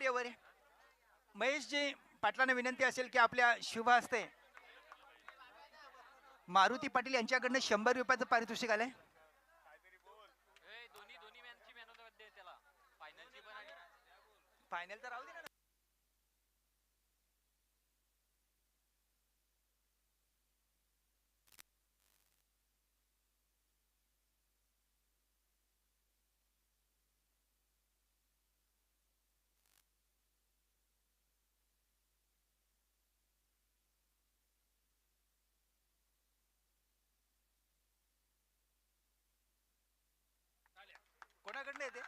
वर ये. महेशजी पाटलांना विनंती असेल की आपल्या शुभ हस्ते मारुती पाटील यांच्याकडनं 100 रुपयाचं पारितोषिक आलंय. फायनल तर राहू दे ना. कोणाकडनं येते?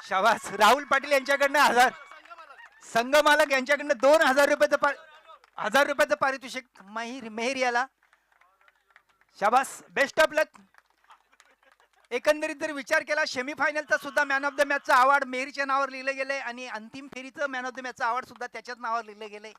शाबास. राहुल पाटील यांच्याकडनं 1000. संघ मालक यांच्याकडनं 2000 रुपयाचं 1000 रुपयाचं पारितोषिक मेहर याला. शाबास. बेस्ट ऑफ लक. एकंदरीत जर विचार केला सेमीफायनलचा सुद्धा मॅन ऑफ द मॅचचा अवॉर्ड मेहरीच्या नावावर लिहिलं गेलंय आणि अंतिम फेरीचं मॅन ऑफ द मॅचचा अवॉर्ड सुद्धा त्याच्याच नावावर लिहिलं गेलंय.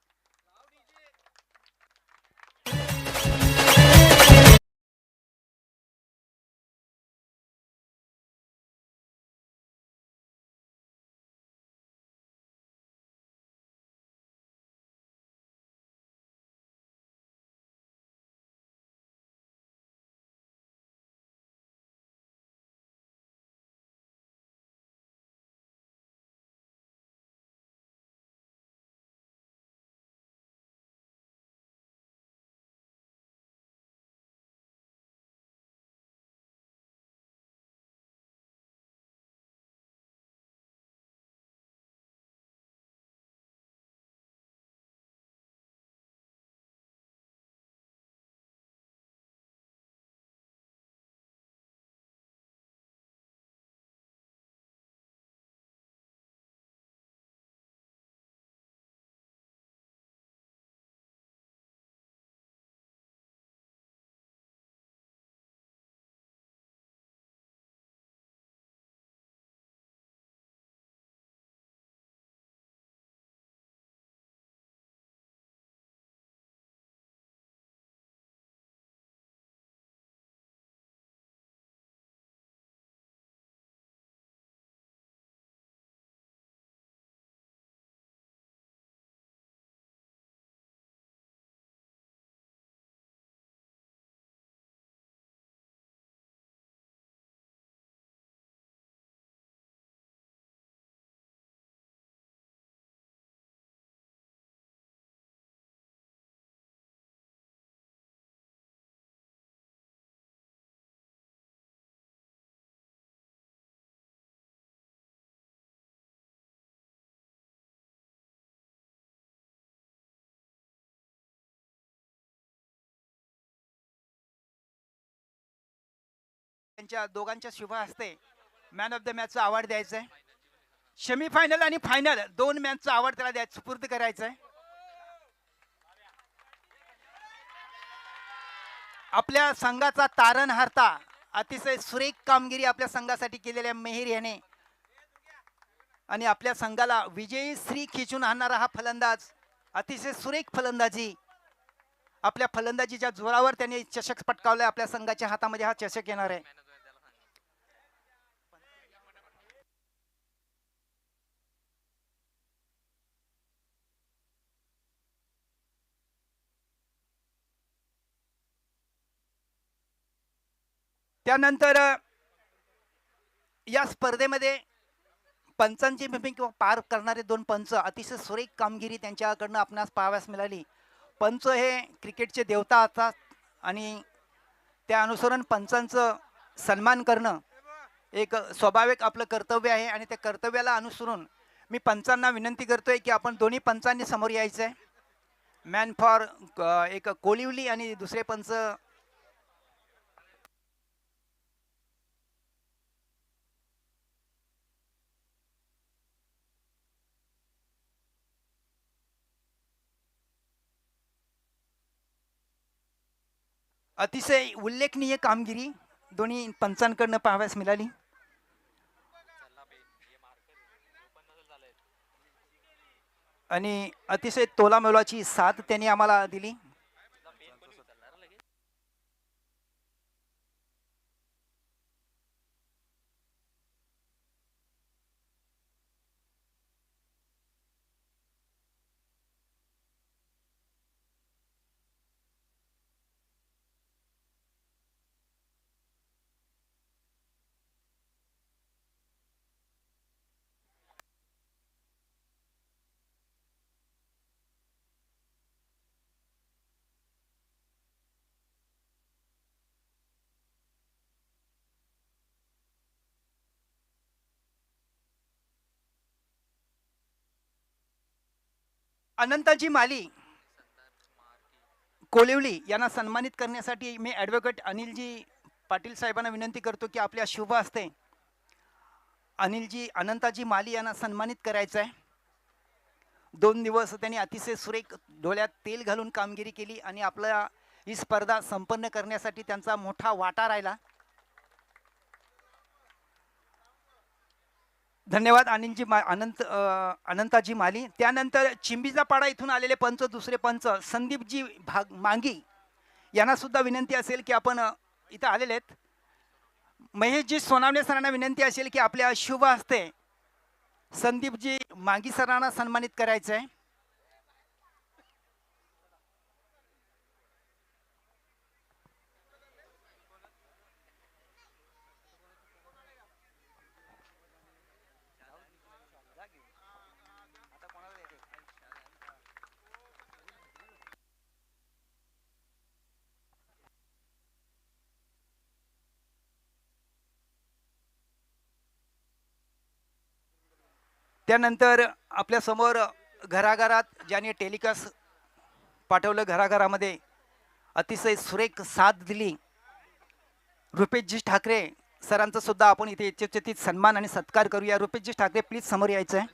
त्यांच्या दोघांच्या शुभ हस्ते मॅन ऑफ द मॅचचा अवॉर्ड द्यायचा आहे. सेमीफायनल आणि फायनल दोन मॅचचा अवॉर्ड त्याला द्यायचं सुपूर्द करायचं आहे. आपल्या संघाचा तारणहारता अतिशय सुरेख कामगिरी आपल्या संघासाठी केलेल्या मेहर याने आणि आपल्या संघाला विजयी श्री खिचून आणणारा हा फलंदाज अतिशय सुरेख फलंदाजी आपल्या फलंदाजीच्या जोरावर त्यांनी चषक पटकावलाय. आपल्या संघाच्या हातामध्ये हा चषक येणार आहे. त्यानंतर या स्पर्धेमध्ये पंचांची भूमिका पार करणारे दोन पंच अतिशय सुरेख कामगिरी त्यांच्याकडनं आपणास पाहाव्यास मिळाली. पंच हे क्रिकेटचे देवता असतात आणि त्या अनुसरून पंचांचं सन्मान करणं एक स्वाभाविक आपलं कर्तव्य आहे आणि त्या कर्तव्याला अनुसरून मी पंचांना विनंती करतोय की आपण दोन्ही पंचांनी समोर यायचं आहे. मॅन फॉर एक कोलिवली आणि दुसरे पंच अतिशय उल्लेखनीय कामगिरी दोन्ही पंचांकडनं पाहाव्यास मिळाली. आणि अतिशय तोलामोलाची साथ त्यांनी आम्हाला दिली. अनंताजी माली कोलिवली यांना सन्मानित करण्यासाठी मी ॲडव्होकेट अनिलजी पाटील साहेबांना विनंती करतो की आपल्या शुभ हस्ते अनिलजी अनंताजी माली यांना सन्मानित करायचं आहे. 2 दिवस त्यांनी अतिशय सुरेख डोळ्यात तेल घालून कामगिरी केली आणि आपल्या ही स्पर्धा संपन्न करण्यासाठी त्यांचा मोठा वाटा राहिला. धन्यवाद अनिलजी अनंताजी माली. त्यानंतर चिंबीचा पाडा इथून आलेले पंच दुसरे पंच संदीपजी मांगी यांना सुद्धा विनंती असेल की आपण इथं आलेले आहेत. महेशजी सोनावणे सरांना विनंती असेल की आपल्या शुभ हस्ते संदीपजी मांगी सरांना सन्मानित करायचं आहे. त्यानंतर आपल्यासमोर घराघरात ज्याने टेलिकास्ट पाठवलं, घराघरामध्ये अतिशय सुरेख साथ दिली, रुपेशजी ठाकरे सरांचा सुद्धा आपण इथे यथोचित सन्मान आणि सत्कार करूया. रुपेशजी ठाकरे प्लीज समोर यायचं आहे.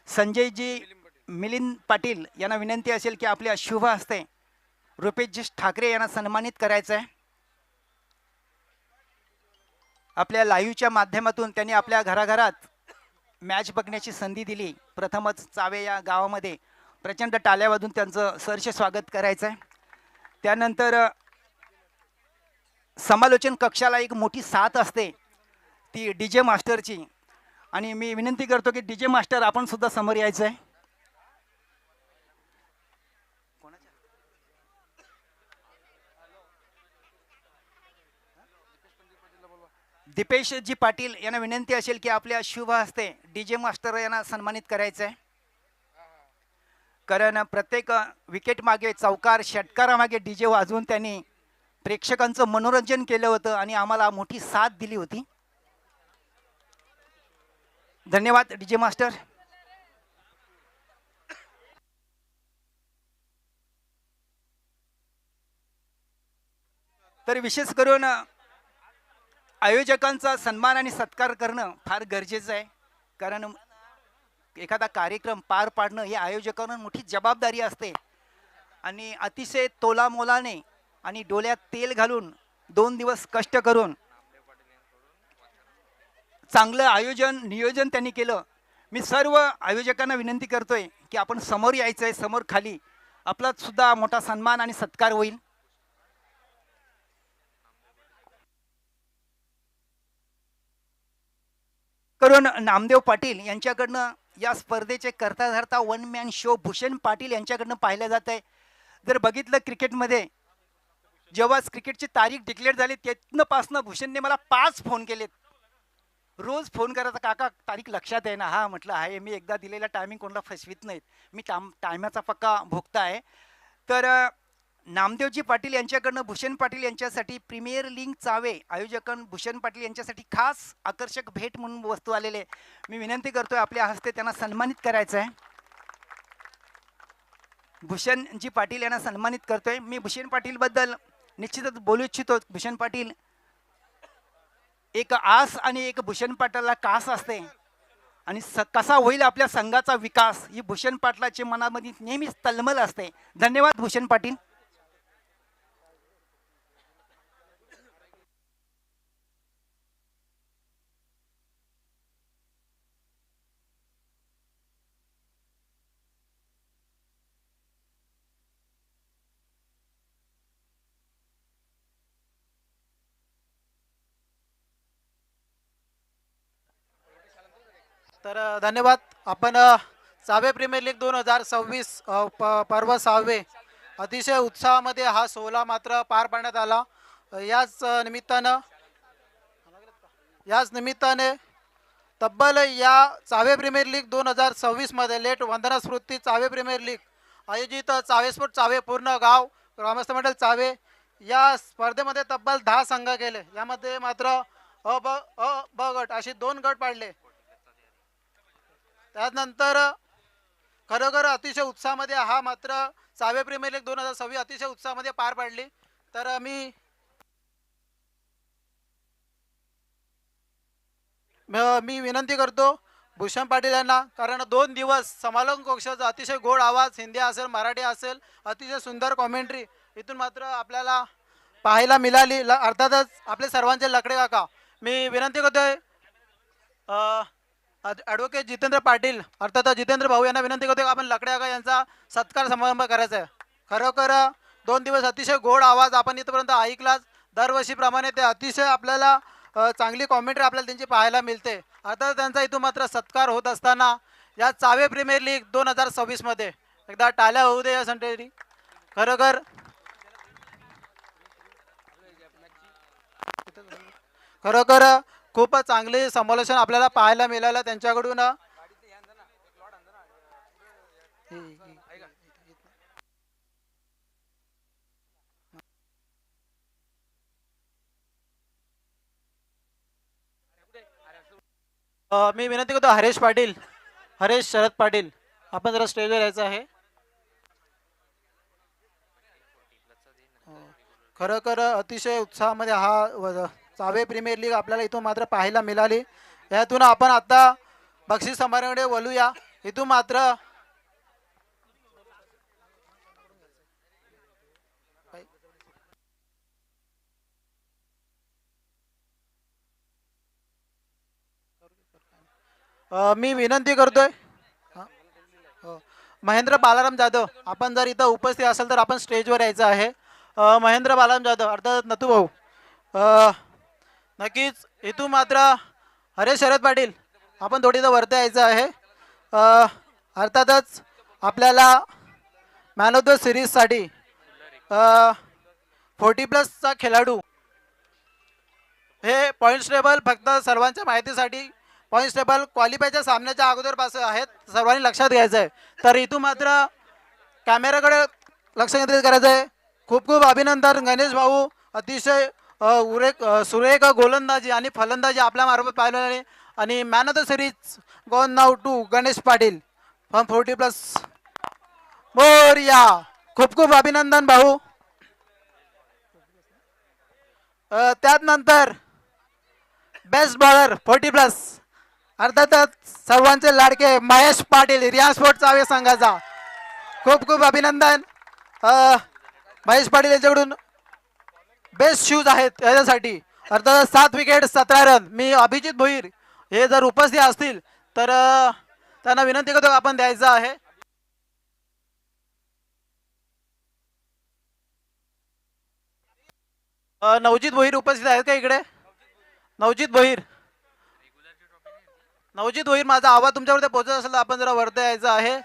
संजयजी मिलिंद पाटील यांना विनंती असेल की आपल्या शुभ हस्ते रुपेशजी ठाकरे यांना सन्मानित करायचं आहे. आपल्या लाईव्हच्या माध्यमातून त्यांनी आपल्या घराघरात मॅच बघण्याची संधी दिली. प्रथमच चावे या गावामध्ये प्रचंड टाळ्या वाजून त्यांचं सहर्ष स्वागत करायचं आहे. त्यानंतर समालोचन कक्षाला एक मोठी साथ असते ती डीजे मास्टरची, आणि मी विनंती करतो की डीजे मास्टर आपण सुद्धा समोर यायचं आहे. दीपेशजी पाटील यांना विनंती असेल की आपल्या शुभ हस्ते डीजे मास्टर यांना सन्मानित करायचं आहे. कारण प्रत्येक विकेट मागे चौकार षटकारामागे डीजे वाजवून त्यांनी प्रेक्षकांचं मनोरंजन केलं होतं आणि आम्हाला मोठी साथ दिली होती. धन्यवाद डीजे मास्टर. तर विशेष करून आयोजकांचा सन्मान आणि सत्कार करणं फार गरजेचं आहे. कारण एखादा कार्यक्रम पार पाडणं ही आयोजकांना मोठी जबाबदारी असते आणि अतिशय तोलामोलाने आणि डोळ्यात तेल घालून 2 दिवस कष्ट करून चांगलं आयोजन नियोजन त्यांनी केलं. मी सर्व आयोजकांना विनंती करतोय की आपण समोर यायचं आहे. समोर खाली आपला सुद्धा मोठा सन्मान आणि सत्कार होईल. करून नामदेव पाटील यांच्याकडनं या स्पर्धेचे करता धरता one man show Bhushan Patil यांच्याकडनं पाहिलं जात आहे. जर बघितलं क्रिकेटमध्ये जेव्हा क्रिकेटची तारीख डिक्लेअर झाली त्यातनं भूषणने मला 5 फोन केलेत. रोज फोन करायचा, काका तारीख लक्षात आहे ना? हा म्हटलं आहे, मी एकदा दिलेला टायमिंग कोणाला फसवित नाहीत, मी टायमाचा पक्का भोगता आहे. तर नामदेवजी पाटील यांच्याकडनं भूषण पाटील यांच्यासाठी प्रीमियर लीग चावे आयोजकां भूषण पाटील यांच्यासाठी खास आकर्षक भेट म्हणून वस्तू आलेले. मी विनंती करतोय आपल्या हस्ते त्यांना सन्मानित करायचं आहे. भूषणजी पाटील यांना सन्मानित करतोय. मी भूषण पाटील बद्दल निश्चितच बोलू इच्छितो. भूषण पाटील एक आस आणि एक भूषण पाटलाला कास असते आणि कसा होईल आपल्या संघाचा विकास ही भूषण पाटलाच्या मनामध्ये नेहमीच तळमळ असते. धन्यवाद भूषण पाटील. तर धन्यवाद. आपण चावे प्रीमियर लीग 2026 पर्व 6वे अतिशय उत्साहामध्ये हा सोहळा मात्र पार पाडण्यात आला. याच निमित्ताने तब्बल या चावे प्रीमियर लीग 2026 मध्ये लेट वंदना स्मृती चावे प्रीमियर लीग आयोजित चावे स्पोर्ट चावे पूर्ण गाव ग्रामस्थ मंडळ चावे या स्पर्धेमध्ये तब्बल 10 संघ केले. यामध्ये मात्र अ ब गट असे 2 गट पाडले. त्यानंतर खरोखर अतिशय उत्साहामध्ये हा मात्र सहावे प्रीमियर लीग 2026 अतिशय उत्साहामध्ये पार पाडली. तर मी विनंती करतो भूषण पाटील यांना, कारण 2 दिवस समालोचन कक्षाचा अतिशय गोड आवाज, हिंदी असेल मराठी असेल, अतिशय सुंदर कॉमेंट्री इथून मात्र आपल्याला पाहायला मिळाली. अर्थातच आपले सर्वांचे लकडे काका, मी विनंती करतोय ॲडव्होकेट जितेंद्र पाटील अर्थात जितेंद्र भाऊ यांना विनंती करतोय आपण लकडे काका यांचा सत्कार समारंभ करायचा आहे. खरोखर 2 दिवस अतिशय गोड आवाज आपण इथपर्यंत ऐकलाच. दरवर्षीप्रमाणे ते अतिशय आपल्याला चांगली कॉमेंट्री आपल्याला त्यांची पाहायला मिळते. आता त्यांचा इथून मात्र सत्कार होत असताना या चावे प्रीमियर लीग 2026 मध्ये एकदा टाळ्या होऊ दे यासाठी. खरोखर खरोखर खूप चांगले समालोचन आपल्याला पाहायला मिळालं त्यांच्याकडून. मी विनंती करतो हरेश शरद पाटील आपण जरा स्टेजवर यायचं आहे. खरोखर अतिशय उत्साहामध्ये चावे प्रीमियर लीग आपल्याला इथून मात्र पाहायला मिळाली. यातून आपण आता बक्षीस समारंभाकडे वळूया. इथून मात्र मी विनंती करतोय महेंद्र बालाराम जाधव आपण जर इथं उपस्थित असाल तर आपण स्टेजवर यायचं आहे. महेंद्र बालाराम जाधव अर्थात नतू भाऊ नक्कीच इथून मात्र हरेश शरद पाटील आपण थोडी इथं वरती यायचं आहे. अर्थातच आपल्याला मॅन ऑफ द सिरीजसाठी 40+ खेळाडू हे पॉईंट्स टेबल फक्त सर्वांच्या माहितीसाठी पॉईंट्स टेबल क्वालिफायच्या सामन्याच्या अगोदरपासून आहेत, सर्वांनी लक्षात घ्यायचं आहे. तर इथून मात्र कॅमेराकडे लक्ष केंद्रित करायचं आहे. खूप खूप अभिनंदन गणेश भाऊ, अतिशय सुरेख गोलंदाजी आणि फलंदाजी आपल्या मार्फत पाहायला मिळाली. आणि man of the series gone नाव टू गणेश पाटील फ्रॉम 40+. मोरया. खूप खूप अभिनंदन भाऊ. त्यात नंतर बेस्ट बॉलर 40+, अर्थातच सर्वांचे लाडके महेश पाटील रिया स्पोर्ट चावे संघाचा. खूप खूप अभिनंदन. महेश पाटील यांच्याकडून बेस्ट शूज आहेत याच्यासाठी. अर्थात 7 विकेट 17 रन. मी अभिजित भोईर हे जर उपस्थित असतील तर त्यांना विनंती करतो आपण द्यायचं आहे. नवजीत भोईर उपस्थित आहेत का इकडे? नवजीत भोईर माझा आवाज तुमच्याकडे पोहोचत असेल तर आपण जरा वरती यायचं आहे.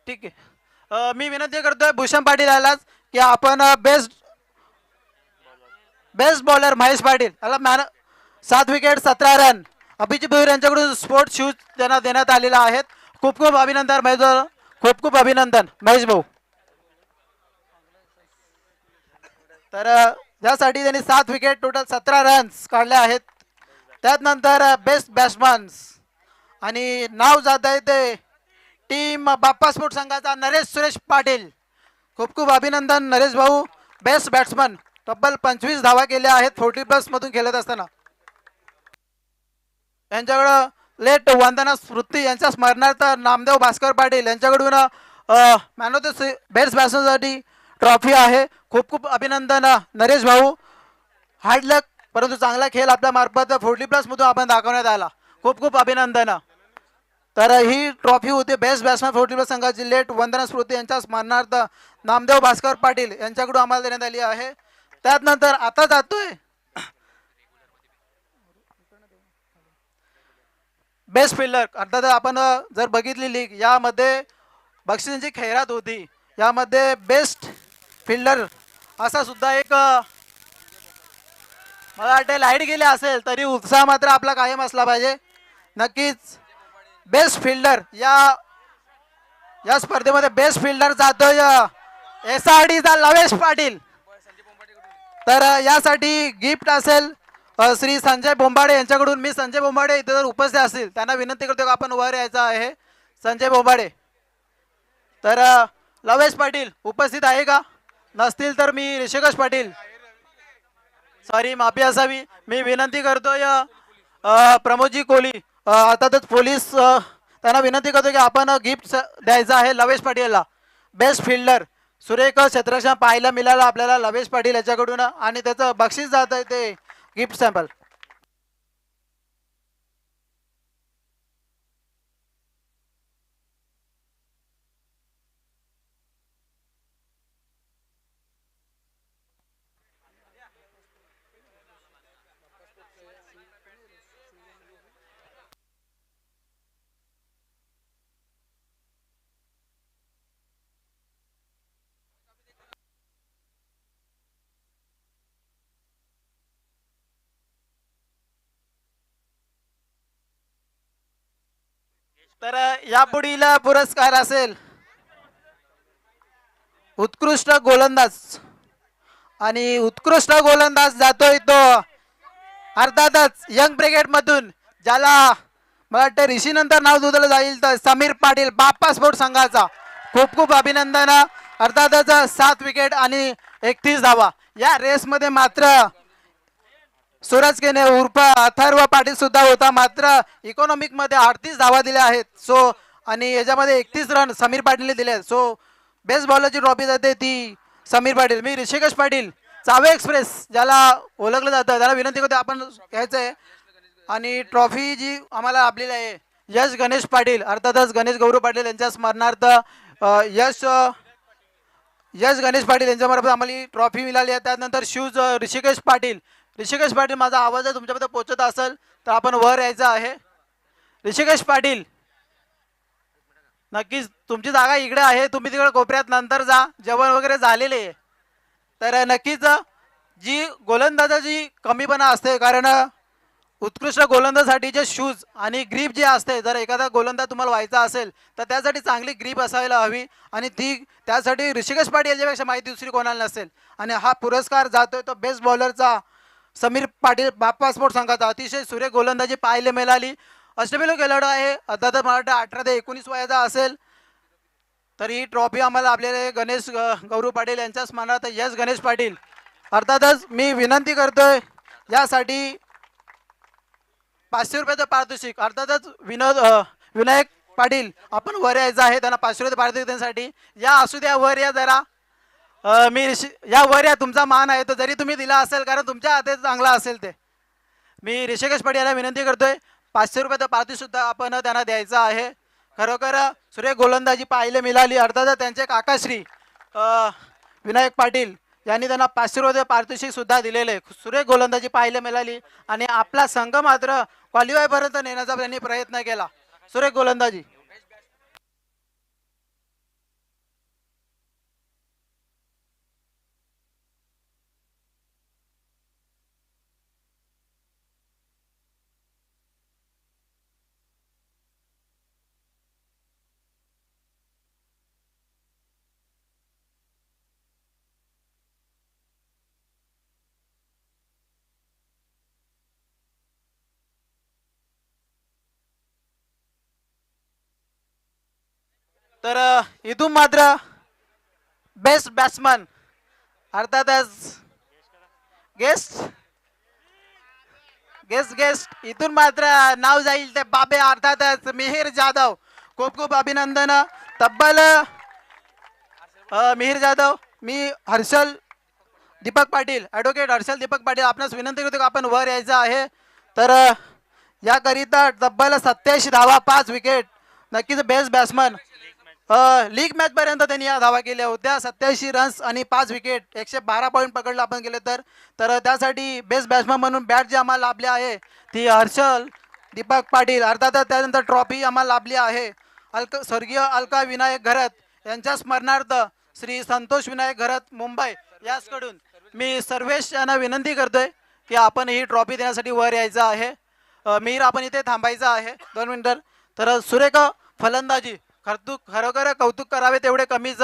ठीक आहे. मी विनंती करतोय भूषण पाटील यालाच की आपण बेस्ट बॉलर महेश पाटील याला 7 विकेट 17 रन. अभिजित भोईर यांच्याकडून स्पोर्ट शूज त्यांना देण्यात आलेला आहेत. खूप खूप अभिनंदन महेश भाऊ. खूप खूप अभिनंदन महेश भाऊ. तर यासाठी त्यांनी 7 विकेट टोटल 17 रन्स काढले आहेत. त्यात नंतर बेस्ट बॅट्समन आणि नाव जात आहे ते टीम बाप्पा स्पोर्ट संघाचा नरेश सुरेश पाटील. खूप खूप अभिनंदन नरेश भाऊ. बेस्ट बॅट्समन तब्बल 25 धावा केल्या आहेत 40+ मधून खेळत असताना. यांच्याकडं लेट वंदना स्मृती यांच्या स्मरणार्थ नामदेव भास्कर पाटील यांच्याकडून मॅन ऑफ द बेस्ट बॅट्समनसाठी ट्रॉफी आहे. खूप खूप अभिनंदन नरेश भाऊ. हार्ड लक परंतु चांगला खेळ आपल्या मार्फत 40+ मधून आपण दाखवण्यात आला. खूप खूप अभिनंदन. तर ही ट्रॉफी होती बेस्ट बॅट्समॅन 40+ संघाची लेट वंदना स्मृती यांच्या स्मरणार्थ नामदेव भास्कर पाटील यांच्याकडून आम्हाला देण्यात आली आहे. त्यात नंतर आता जातोय बेस्ट फिल्डर. अर्थात आपण जर बघितली लीग यामध्ये बक्षिसांची खैरात होती. यामध्ये बेस्ट फिल्डर असा सुद्धा एक मला वाटते लाईट गेले असेल तरी उत्साह मात्र आपला कायम असला पाहिजे. नक्कीच बेस्ट फिल्डर या स्पर्धेमध्ये बेस्ट फिल्डर जातोय SRDचा लवेश पाटील. तर यासाठी गिफ्ट असेल श्री संजय बोंबाडे यांच्याकडून, मी संजय बोंबाडे इथे जर उपस्थित असतील त्यांना विनंती करतो की आपण वर यायचं आहे. संजय बोंबाडे. तर लवेश पाटील उपस्थित आहे का? नसतील तर मी ऋषिकेश पाटील, सॉरी माफी असावी, मी विनंती करतोय प्रमोदजी कोहली, अर्थातच पोलीस, त्यांना विनंती करतो की आपण गिफ्ट द्यायचं आहे लवेश पाटीलला. बेस्ट फिल्डर सुरेख क्षेत्ररक्षण पाहायला मिळालं आपल्याला लवेश पाटील याच्याकडून, आणि त्याचं बक्षीस जात आहे ते गिफ्ट सॅम्पल. तर यापुढील पुरस्कार असेल उत्कृष्ट गोलंदाज, आणि उत्कृष्ट गोलंदाज जातोय तो अर्थातच यंग ब्रिगेड मधून, ज्याला मला वाटतं ऋषी नंतर नाव दुधलं जाईल, तर समीर पाटील बाप्पा स्पोर्ट संघाचा. खूप खूप अभिनंदन. अर्थातच 7 विकेट आणि 31 धावा. या रेसमध्ये मात्र सूरज केने उर्फ अथर्व पाटील सुद्धा होता, मात्र इकॉनॉमिक मध्ये 38 धावा दिल्या आहेत. सो आणि याच्यामध्ये 31 रन समीर पाटीलने दिले. सो बेस्ट बॉलरची ट्रॉफी जाते ती समीर पाटील. मी ऋषिकेश पाटील चावे एक्सप्रेस ज्याला ओळखलं जातं त्याला विनंती करतो आपण घ्यायचं आहे, आणि ट्रॉफी जी आम्हाला लाभलेली आहे यश गणेश पाटील, अर्थातच गणेश गौरव पाटील यांच्या स्मरणार्थ यश गणेश पाटील यांच्यामार्फत आम्हाला ही ट्रॉफी मिळाली आहे. त्यानंतर शूज ऋषिकेश पाटील. ऋषिकेश पाटील, माझा आवाज जर तुमच्यापर्यंत पोहोचत असेल तर आपण वर यायचं आहे. ऋषिकेश पाटील, नक्कीच तुमची जागा इकडे आहे, तुम्ही तिकडे कोपऱ्यात नंतर जा, जेवण वगैरे झालेले आहे. तर नक्कीच जी गोलंदाजाची कमीपणा असते, कारण उत्कृष्ट गोलंदाजासाठी जे शूज आणि ग्रीप जे असते, जर एखादा गोलंदाज तुम्हाला व्हायचा असेल तर त्यासाठी चांगली ग्रीप असायला हवी, आणि ती त्यासाठी ऋषिकेश पाटील याच्यापेक्षा माहिती दुसरी कोणाला नसेल. आणि हा पुरस्कार जातोय तो बेस्ट बॉलरचा समीर पाटील बाप्पा स्पोर्ट संघाचा. अतिशय सुरेख गोलंदाजी पाहायला मिळाली. अष्टपैलू खेळाडू आहे, अर्थात मला वाटतं 18 ते 19 वयाचा असेल. तर ही ट्रॉफी आम्हाला आपल्याला गणेश गौरव पाटील यांच्या स्मरणार्थ यश गणेश पाटील. अर्थातच मी विनंती करतोय यासाठी 500 रुपयाचं पारितोषिक. अर्थातच विनायक पाटील आपण वर यायचं आहे, त्यांना 500 रुपये पारितोषिक देण्यासाठी. या असू द्या, वर या जरा. या वर या, तुमचा मान आहे तो जरी तुम्ही दिला असेल, कारण तुमच्या हातात चांगला असेल ते. मी ऋषिकेश पाटील याला विनंती करतोय 500 रुपयाचं पारितोषिक सुद्धा आपण त्यांना द्यायचं आहे. खरोखर सुरेख गोलंदाजी पाहायला मिळाली. अर्थात त्यांचे काकाश्री विनायक पाटील यांनी त्यांना 500 रुपये पारितोषिक सुद्धा दिलेले. सुरेख गोलंदाजी पाहायला मिळाली, आणि आपला संघ मात्र क्वालिफाय पर्यंत नेण्याचा त्यांनी प्रयत्न केला. सुरेख गोलंदाजी. तर इथून मात्र बेस्ट बॅट्समन, अर्थातच गेस्ट इथून मात्र नाव जाईल ते बाबे, अर्थातच मिहिर जाधव. खूप खूप अभिनंदन. तब्बल मिहिर जाधव, मी हर्षल दीपक पाटील, ॲडव्होकेट हर्षल दीपक पाटील आपणास विनंती करतो की आपण वर यायचं आहे. तर याकरिता तब्बल 87 धावा, 5 विकेट. नक्कीच बेस्ट बॅट्समन. लीग मॅच पर्यंत त्यांनी या धावा केल्या होत्या. 87 रन्स आणि 5 विकेट, 112 पॉईंट पकडलं आपण केले तर त्यासाठी बेस्ट बॅट्समन म्हणून बॅट जी आम्हाला लाभली आहे ती हर्षल दीपक पाटील. अर्थातच त्यानंतर ट्रॉफी आम्हाला लाभली आहे स्वर्गीय अलका विनायक घरत यांच्या स्मरणार्थ श्री संतोष विनायक घरत मुंबई याचकडून. मी सर्वेश यांना विनंती करतोय की आपण ही ट्रॉफी देण्यासाठी वर यायचं आहे. मीर आपण इथे थांबायचं आहे 2 मिनिटं. तर सुरेख फलंदाजी, खरोखर कौतुक करावे तेवढे कमीच.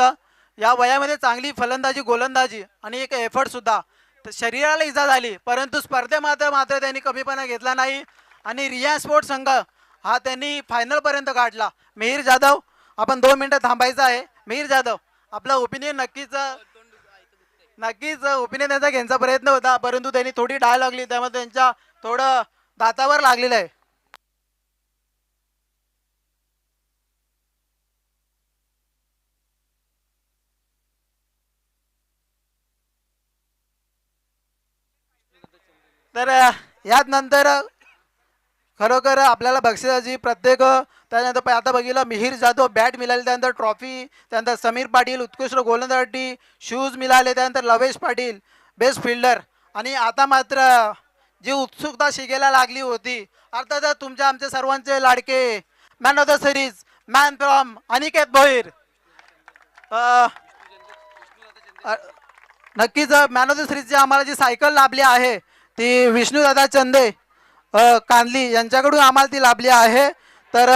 या वयामध्ये चांगली फलंदाजी, गोलंदाजी आणि एक एफर्ट सुद्धा तर शरीराला इजा झाली, परंतु स्पर्धेमात्र मात्र त्यांनी कमीपणा घेतला नाही आणि रिया स्पोर्ट संघ हा त्यांनी फायनलपर्यंत गाठला. मिहीर जाधव, आपण 2 मिनिटं थांबायचं आहे. मिहीर जाधव, आपला ओपिनियन नक्कीच ओपिनियन त्यांचा घ्यायचा प्रयत्न होता, परंतु त्यांनी थोडी डाळ लागली, त्यामुळे त्यांच्या थोडं दातावर लागलेलं आहे. तर यात नंतर खरोखर आपल्याला बक्षिसाची प्रत्येक त्यानंतर आता बघितलं मिहीर जाधव बॅट मिळाली, त्यानंतर ट्रॉफी, त्यानंतर समीर पाटील उत्कृष्ट गोलंदाजी, शूज मिळाले, त्यानंतर लवेश पाटील बेस्ट फिल्डर. आणि आता मात्र जी उत्सुकता शिकेला लागली होती, अर्थातच तुमच्या आमच्या सर्वांचे लाडके man of the series, man from Aniket Bhoir. नक्कीच मॅन ऑफ द सिरीजची आम्हाला जी सायकल लाभली आहे ती विष्णूदादा चंदे कांदली यांच्याकडून आम्हाला ती लाभली आहे. तर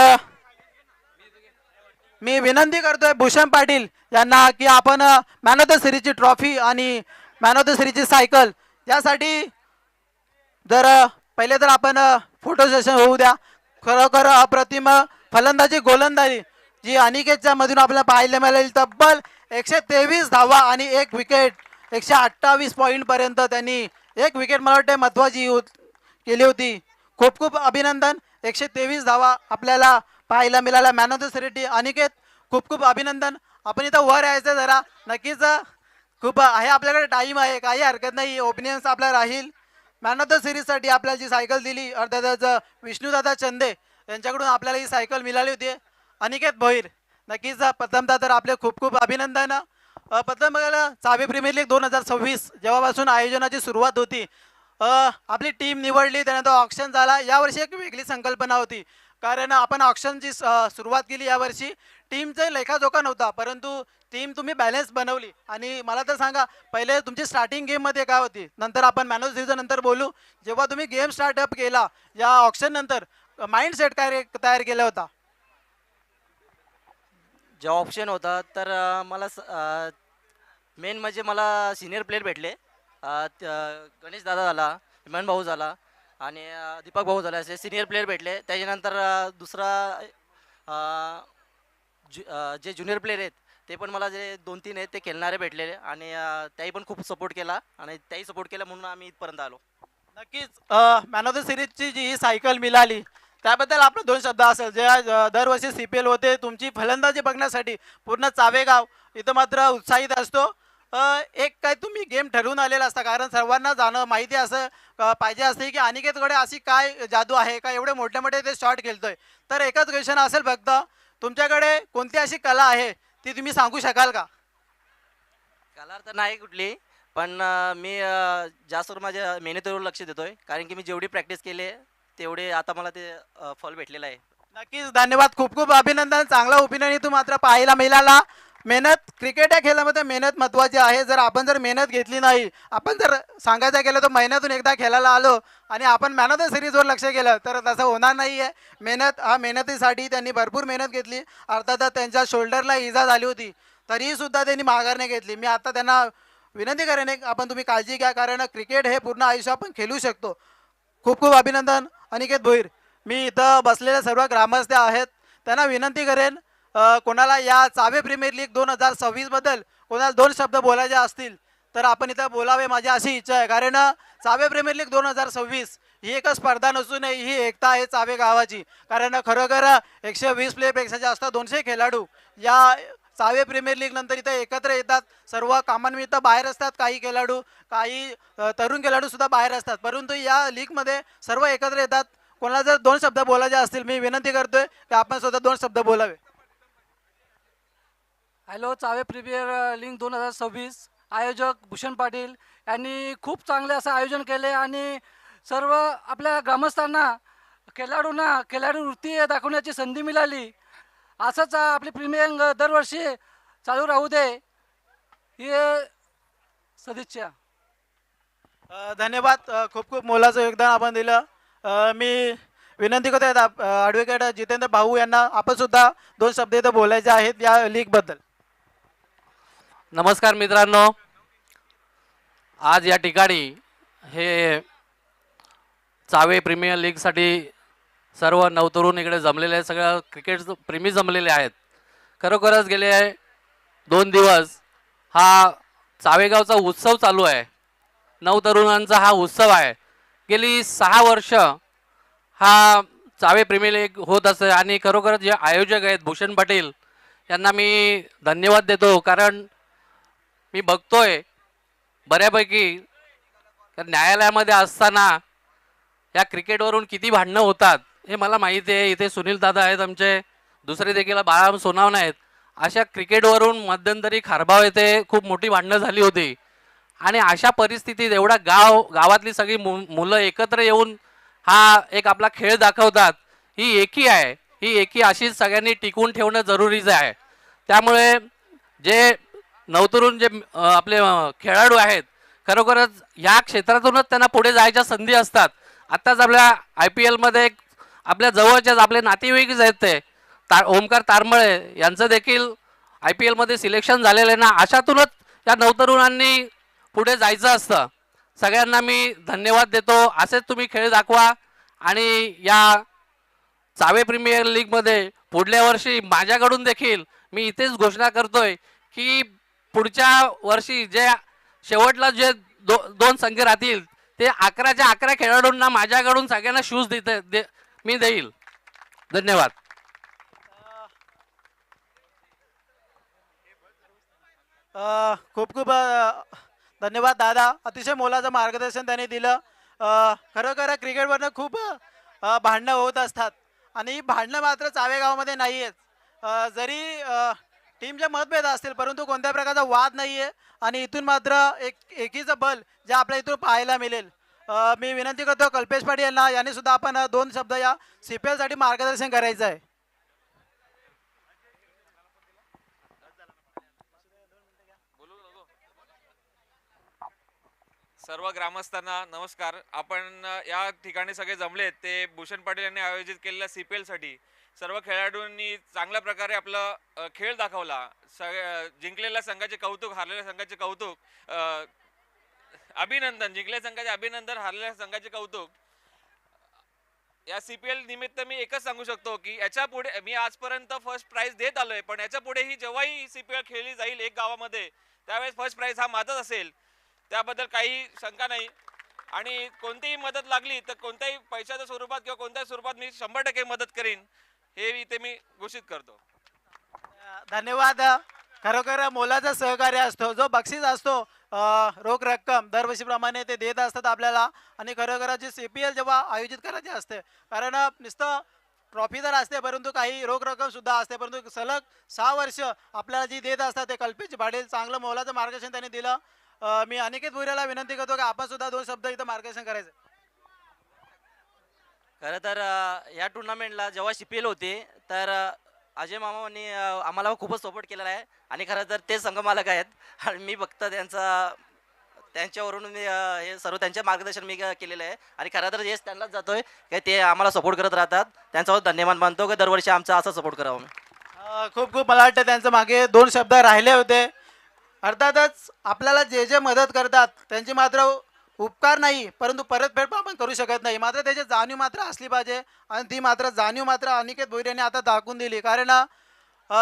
मी विनंती करतोय भूषण पाटील यांना की आपण मॅन ऑफ द सिरीजची ट्रॉफी आणि मॅन ऑफ द सिरीजची सायकल यासाठी जर पहिले तर आपण फोटो सेशन होऊ द्या. खरोखर अप्रतिम फलंदाजी गोलंदाजी जी अनिकेतच्या मधून आपल्याला पाहायला मिळाली, तब्बल 123 धावा आणि 1 विकेट, 128 पॉईंट पर्यंत त्यांनी 1 विकेट मला वाटते महत्वाची केली होती. खूप खूप अभिनंदन. 123 धावा आपल्याला पाहायला मिळाला man of the series Aniket, खूप खूप अभिनंदन. आपण इथं वर यायचं जरा, नक्कीच खूप आहे आपल्याकडे टाईम आहे, काही हरकत नाही, ओपिनियन्स आपला राहील. मॅन ऑफ द सिरीजसाठी आपल्याला जी सायकल दिली अर्थातच विष्णूदादा चंदे यांच्याकडून आपल्याला ही सायकल मिळाली होती. अनिकेत भोईर, नक्कीच प्रथमतः तर आपले खूप खूप अभिनंदन. प्रथम बघायला चावे प्रीमियर लीग 2026 जेव्हापासून आयोजनाची सुरुवात होती, आपली टीम निवडली, त्यानंतर ऑक्शन झाला. यावर्षी एक वेगळी संकल्पना होती, कारण आपण ऑक्शनची सुरुवात केली यावर्षी. टीमचा लेखाजोखा नव्हता, परंतु टीम तुम्ही बॅलन्स बनवली. आणि मला तर सांगा, पहिले तुमची स्टार्टिंग गेममध्ये काय होती, नंतर आपण मॅन ऑफ द सिरीज नंतर बोलू. जेव्हा तुम्ही गेम स्टार्टअप केला या ऑक्शन नंतर, माइंडसेट काय तयार केला होता? जेव्हा ऑप्शन होता तर मला मेन म्हणजे मला सिनियर प्लेयर भेटले. गणेश दादा झाला, इमान भाऊ झाला आणि दीपक भाऊ झाला, असे सिनियर प्लेयर भेटले. त्याच्यानंतर दुसरा जे ज्युनियर प्लेयर आहेत ते पण मला जे 2-3 आहेत ते खेळणारे भेटलेले आणि त्याही पण खूप सपोर्ट केला आणि त्याही सपोर्ट केला, म्हणून आम्ही इथपर्यंत आलो. नक्कीच मॅन ऑफ द सिरीजची जी ही सायकल मिळाली त्याबद्दल आपले 2 शब्द असेल. जे दरवर्षी CPL होते, तुमची फलंदाजी बघण्यासाठी पूर्ण चावेगाव इथं मात्र उत्साहित असतो. एक काय तुम्ही गेम ठरवून आलेला असता, कारण सर्वांना जाणं माहिती असं पाहिजे असते की अनिकेतकडे अशी काय जादू आहे का एवढे मोठे मोठे ते शॉट खेळतोय. तर एकच क्वेश्चन असेल फक्त, तुमच्याकडे कोणती अशी कला आहे ती तुम्ही सांगू शकाल का? कला तर नाही कुठली, पण मी जास्त माझ्या मेहनतीवर लक्ष देतोय, कारण की मी जेवढी प्रॅक्टिस केली तेवढे आता मला ते फल भेटलेलं आहे. नक्कीच धन्यवाद, खूप खूप अभिनंदन. चांगला ओपिनियन तू मात्र पाहायला मिळाला. मेहनत, क्रिकेट या खेळामध्ये मेहनत महत्त्वाची आहे. जर मेहनत घेतली नाही, आपण जर सांगायचं गेलं तर महिन्यातून एकदा खेळायला आलो आणि आपण मॅन ऑफ द सिरीजवर लक्ष केलं तर तसं होणार नाही आहे. मेहनतीसाठी त्यांनी भरपूर मेहनत घेतली. अर्थातच त्यांच्या शोल्डरला इजा झाली होती, तरीही सुद्धा त्यांनी माघार नाही घेतली. मी आता त्यांना विनंती करेन आपण तुम्ही काळजी घ्या, कारण क्रिकेट हे पूर्ण आयुष्य आपण खेळू शकतो. खूप खूप अभिनंदन अनिकेत भोईर. मी इथं बसलेले सर्व ग्रामस्थ आहेत, त्यांना विनंती करेन कोणाला या चावे प्रीमियर लीग 2026 बद्दल कोणाला 2 शब्द बोलायचे असतील तर आपण इथं बोलावे, माझी अशी इच्छा आहे. कारण चावे प्रीमियर लीग 2026 ही एक स्पर्धा नसून ही एकता आहे चावे गावाची. कारण खरोखर 120 प्लेयरपेक्षा जास्त 200 खेळाडू या चावे प्रीमियर लीग नंतर इथं एकत्र येतात. सर्व कामांनिमित्त बाहेर असतात, काही खेळाडू, काही तरुण खेळाडू सुद्धा बाहेर असतात, परंतु या लीगमध्ये सर्व एकत्र येतात. कोणाला जर 2 शब्द बोलायचे असतील, मी विनंती करतोय की आपण स्वतः 2 शब्द बोलावे. हॅलो, चावे प्रीमियर लीग 2026 आयोजक भूषण पाटील यांनी खूप चांगले असं आयोजन केले आणि सर्व आपल्या ग्रामस्थांना खेळाडूंना खेळाडू वृत्ती दाखवण्याची संधी मिळाली. असंच आपली प्रीमियर दरवर्षी चालू राहू दे ही सदिच्छा. धन्यवाद, खूप खूप मोलाचं योगदान आपण दिलं. मी विनंती करतो ॲडव्होकेट जितेंद्र भाऊ यांना आपण सुद्धा 2 शब्द इथं बोलायचे आहेत या लीगबद्दल. नमस्कार मित्रांनो, आज या ठिकाणी हे चावे प्रीमियर लीगसाठी सर्व नवतरुण इकडे जमलेले आहेत, सगळं क्रिकेट प्रेमी जमलेले आहेत. खरोखरच गेले 2 दिवस हा चावेगावचा उत्सव चालू आहे. नवतरुणांचा हा उत्सव आहे. गेली 6 वर्ष हा चावे प्रीमियर लीग होत असते आणि खरोखरच जे आयोजक आहेत भूषण पाटील यांना मी धन्यवाद देतो. कारण मी बघतोय बऱ्यापैकी न्यायालयामध्ये असताना या क्रिकेटवरून किती भांडणं होतात हे मला माहिती आहे. इथे सुनील दादा आहेत आमचे, दुसरे देखील बाळाराम सोनावणे आहेत. अशा क्रिकेटवरून मध्यंतरी खारबाव येथे खूप मोठी भांडणं झाली होती आणि अशा परिस्थितीत एवढा गावातली सगळी मुलं एकत्र येऊन हा एक आपला खेळ दाखवतात. ही एकी आहे. ही एकी अशीच सगळ्यांनी टिकवून ठेवणं जरुरीचं आहे. त्यामुळे जे नवतरुण जे आपले खेळाडू आहेत खरोखरच ह्या क्षेत्रातूनच त्यांना पुढे जायच्या संधी असतात. आत्ताच आपल्या IPL मध्ये आपल्या जवळच्याच आपले नातेवाईकच आहेत ते ओमकार तारमळे यांचं देखील IPL मध्ये सिलेक्शन झालेलं आहे ना. अशातूनच या नवतरुणांनी पुढे जायचं असतं. सगळ्यांना मी धन्यवाद देतो. असेच तुम्ही खेळ दाखवा आणि या चावे प्रीमियर लीगमध्ये पुढल्या वर्षी माझ्याकडून देखील मी इथेच घोषणा करतोय की पुढच्या वर्षी जे शेवटला जे 2 संघ राहतील ते 11च्या 11 खेळाडूंना माझ्याकडून सगळ्यांना शूज मी देईल. धन्यवाद. खूप खूप धन्यवाद दादा. अतिशय मोलाचं मार्गदर्शन त्यांनी दिलं. खरोखर क्रिकेटवरनं खूप भांडणं होत असतात आणि ही भांडणं मात्र चावेगावमध्ये नाही आहेत. जरी टीमचे मतभेद असतील परंतु कोणत्या प्रकारचा वाद नाही आहे आणि इथून मात्र एकीचं बल जे आपल्या इथून पाहायला मिळेल. मी विनंती करतो कल्पेश पाटील यांना, यांनी सुद्धा आपण 2 शब्द या CPL साठी मार्गदर्शन करायचं आहे. सर्व ग्रामस्थांना नमस्कार. आपण या ठिकाणी सगळे जमलेत ते भूषण पाटील यांनी आयोजित केलेल्या CPL साठी. सर्व खेळाडूंनी चांगल्या प्रकारे आपला खेळ दाखवला. जिंकलेल्या संघाचे कौतुक, हारलेल्या संघाचे कौतुक, अभिनंदन. जिंकलेल्या संघाचे अभिनंदन, हारलेल्या संघाचे कौतुक. या CPL निमित्त मी एकच सांगू शकतो की याच्या पुढे मी आजपर्यंत फर्स्ट प्राइज देत आलोय, पण याच्या पुढेही जेव्हाही CPL खेळली जाईल एक गावामध्ये त्यावेळेस फर्स्ट प्राइज हा माझाच असेल. त्याबद्दल काही शंका नाही. आणि कोणतीही मदत लागली तर कोणत्याही पैशाच्या स्वरूपात किंवा कोणत्याही स्वरूपात मी 100% मदत करीन हे इथे मी घोषित करतो. धन्यवाद. खरोखर मोलाचा सहकार्य असतो. जो बक्षीस असतो रोख रक्कम दरवर्षीप्रमाणे ते देत असतात आपल्याला. आणि खरोखर जी CPL जेव्हा आयोजित करायची असते, कारण नुसतं ट्रॉफी तर असते परंतु काही रोख रक्कम सुद्धा असते, परंतु सलग 6 वर्ष आपल्याला जी देत असतात ते कल्पेश पाटील चांगलं मोलाचं मार्गदर्शन त्यांनी दिलं. मी अनिकेत भुरेला विनंती करतो की आपण सुद्धा 2 शब्द इथं मार्गदर्शन करायचं. खरं तर या टुर्नामेंटला जेव्हा CPL होते तर अजय मामांनी आम्हाला खूपच सपोर्ट केलेला आहे आणि खरं तर ते संघ मालक आहेत आणि मी फक्त त्यांच्यावरून मी हे सर्व त्यांचे मार्गदर्शन मी केलेलं आहे आणि खरं तर हेच त्यांनाच जातोय की ते आम्हाला सपोर्ट करत राहतात. त्यांच्यावर धन्यवाद मानतो की दरवर्षी आमचा असा सपोर्ट करावा मी. खूप खूप मला वाटतं त्यांचं मागे 2 शब्द राहिले होते. अर्थातच आपल्याला जे जे मदत करतात त्यांची मात्र उपकार नाही परंतु परतफेड आपण करू शकत नाही. मात्र त्याची जाणीव मात्र असली पाहिजे आणि ती मात्र जाणीव मात्र अनिकेत भोईर यांनी आता दाखवून दिली. कारण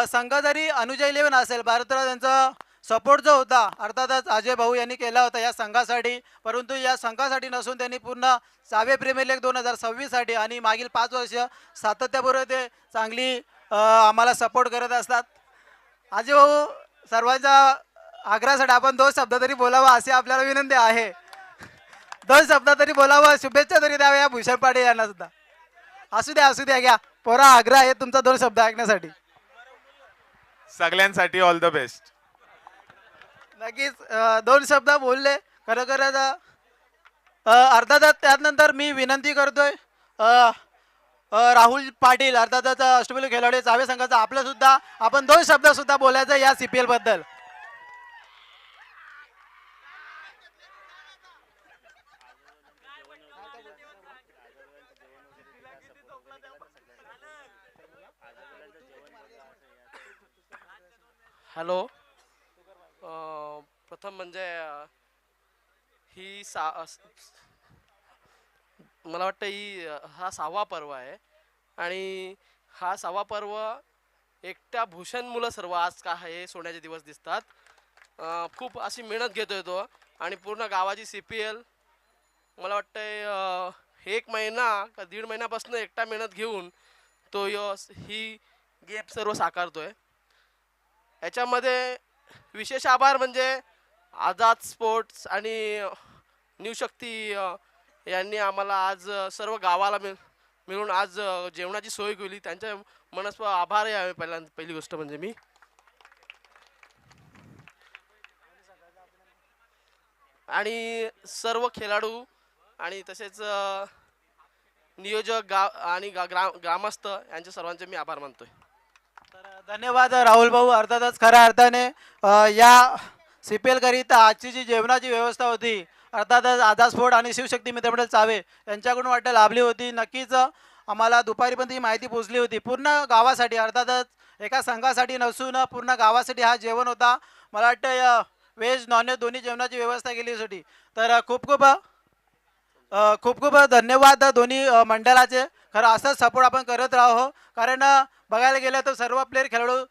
संघ जरी अनुजय 11 असेल भारतला त्यांचा सपोर्ट जो होता अर्थातच अजय भाऊ यांनी केला होता या संघासाठी, परंतु या संघासाठी नसून त्यांनी पूर्ण चावे प्रीमियर लीग 2026 साठी आणि मागील 5 वर्ष सातत्यपूर्व ते चांगली आम्हाला सपोर्ट करत असतात. अजय भाऊ सर्वांच्या आग्रहासाठी आपण 2 शब्द तरी बोलावा असे आपल्याला विनंती आहे. 2 शब्द तरी बोलावं, शुभेच्छा तरी द्याव्या या भूषण पाटील यांना सुद्धा. असू द्या घ्या पोरा, आग्रह आहे तुमचा 2 शब्द ऐकण्यासाठी. सगळ्यांसाठी ऑल द बेस्ट. नक्कीच 2 शब्द बोलले. खरोखरच अर्थातच त्यानंतर मी विनंती करतोय राहुल पाटील अर्थातच अष्टपैलू खेळाडू चावे संघाचा आपलं सुद्धा आपण 2 शब्द सुद्धा बोलायचं या CPL बद्दल. हॅलो. प्रथम म्हणजे ही मला वाटतं हा 6वा पर्व आहे आणि हा 6वा पर्व एकट्या भूषण मुलं सर्व आज का हे सोन्याचे दिवस दिसतात. खूप अशी मेहनत घेतोय तो आणि पूर्ण गावाची CPL मला वाटतंय 1 महिना का 1.5 महिन्यापासून एकटा मेहनत घेऊन तो ही गेम सर्व साकारतोय. याच्यामध्ये विशेष आभार म्हणजे आझाद स्पोर्ट्स आणि न्यू शक्ती यांनी आम्हाला आज सर्व गावाला मिळून आज जेवणाची सोय केली. त्यांच्या मनस्व आभार आहे पहिली गोष्ट म्हणजे मी. आणि सर्व खेळाडू आणि तसेच नियोजक आणि ग्रामस्थ यांचे सर्वांचे मी आभार मानतोय. तर धन्यवाद राहुल भाऊ. अर्थातच खऱ्या अर्थाने या CPL करिता आजची जी जेवणाची व्यवस्था होती अर्थातच आझाद स्पोर्ट आणि शिवशक्ती मित्रमंडळ चावे यांच्याकडून वाटतं लाभली होती. नक्कीच आम्हाला दुपारी पण ती माहिती पोचली होती. पूर्ण गावासाठी अर्थातच एका संघासाठी नसून पूर्ण गावासाठी हा जेवण होता. मला वाटतं व्हेज नॉनव्हेज दोन्ही जेवणाची व्यवस्था केली होती. तर खूप खूप धन्यवाद दोन्ही मंडळाचे. खरं असंच सपोर्ट आपण करत राहू, कारण बघायला गेलं तर सर्व प्लेयर खेळाडू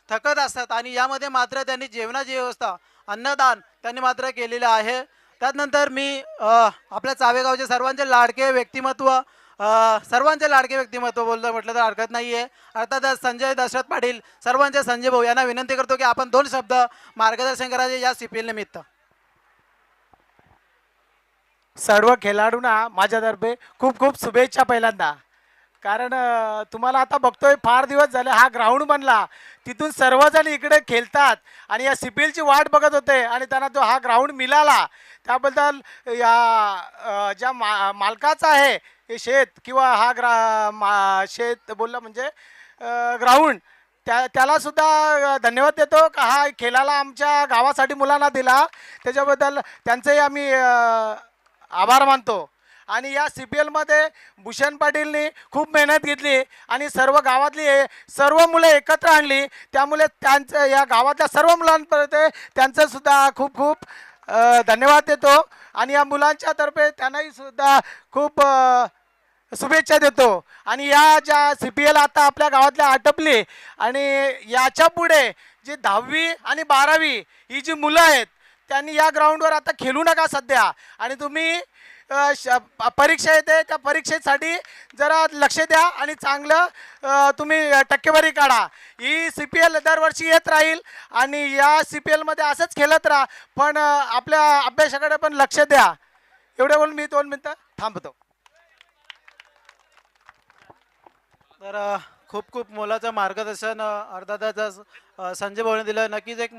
थकत असतात आणि यामध्ये मात्र त्यांनी जेवणाची व्यवस्था अन्नदान त्यांनी मात्र केलेलं आहे. त्यानंतर मी आपल्या चावेगावचे सर्वांचे लाडके व्यक्तिमत्व म्हटलं तर हरकत नाही आहे. अर्थातच संजय दशरथ पाटील सर्वांचे संजय भाऊ यांना विनंती करतो की आपण 2 शब्द मार्गदर्शन करायचे या CPL निमित्त. सर्व खेळाडूंना माझ्यातर्फे खूप खूप शुभेच्छा पहिल्यांदा. कारण तुम्हाला आता बघतोय फार दिवस झाले हा ग्राउंड बनला, तिथून सर्वजण इकडे खेळतात आणि या CPLची वाट बघत होते आणि त्यांना तो हा ग्राउंड मिळाला. त्याबद्दल या ज्या मालकाचा आहे हे शेत किंवा हा शेत बोललं म्हणजे ग्राउंड त्याला सुद्धा धन्यवाद देतो का हा खेळाला आमच्या गावासाठी मुलांना दिला. त्याच्याबद्दल त्यांचंही आम्ही आभार मानतो. आणि या CPLमध्ये भूषण पाटीलनी खूप मेहनत घेतली आणि सर्व गावातली सर्व मुलं एकत्र आणली. त्यामुळे त्यांचं या गावातल्या सर्व मुलांपर्यंत त्यांचं सुद्धा खूप खूप धन्यवाद देतो आणि या मुलांच्या तर्फे त्यांनाही सुद्धा खूप शुभेच्छा देतो. आणि या ज्या CPL आता आपल्या गावातल्या आटपली आणि याच्या पुढे जी 10वी आणि 12वी ही जी मुलं आहेत त्यांनी या ग्राउंडवर आता खेळू नका सध्या. आणि तुम्ही परीक्षा येते त्या परीक्षेसाठी जरा लक्ष द्या आणि चांगलं तुम्ही टक्केवारी काढा. ही CPL दरवर्षी येत राहील आणि या CPLमध्ये असंच खेळत राहा, पण आपल्या अभ्यासाकडे पण लक्ष द्या. एवढे बोलून मी 2 मिनिटं थांबतो. तर खूप खूप मोलाचं मार्गदर्शन अर्थातच संजय भाऊने दिलं. नक्कीच एक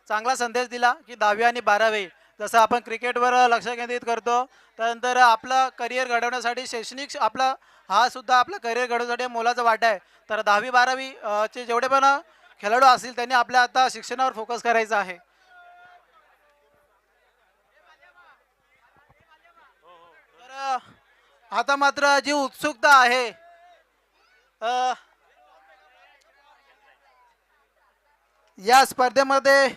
चांगला संदेश दिला की 10वी आणि 12वी जसं आपण क्रिकेटवर लक्ष केंद्रित करतो, त्यानंतर आपलं करिअर घडवण्यासाठी शैक्षणिक हा सुद्धा आपलं करिअर घडवण्यासाठी मोलाचा वाटा आहे. तर 10वी 12वी चे जेवढे पण खेळाडू असतील त्यांनी आपल्या आता शिक्षणावर फोकस करायचा आहे. तर आता मात्र जी उत्सुकता आहे या स्पर्धेमध्ये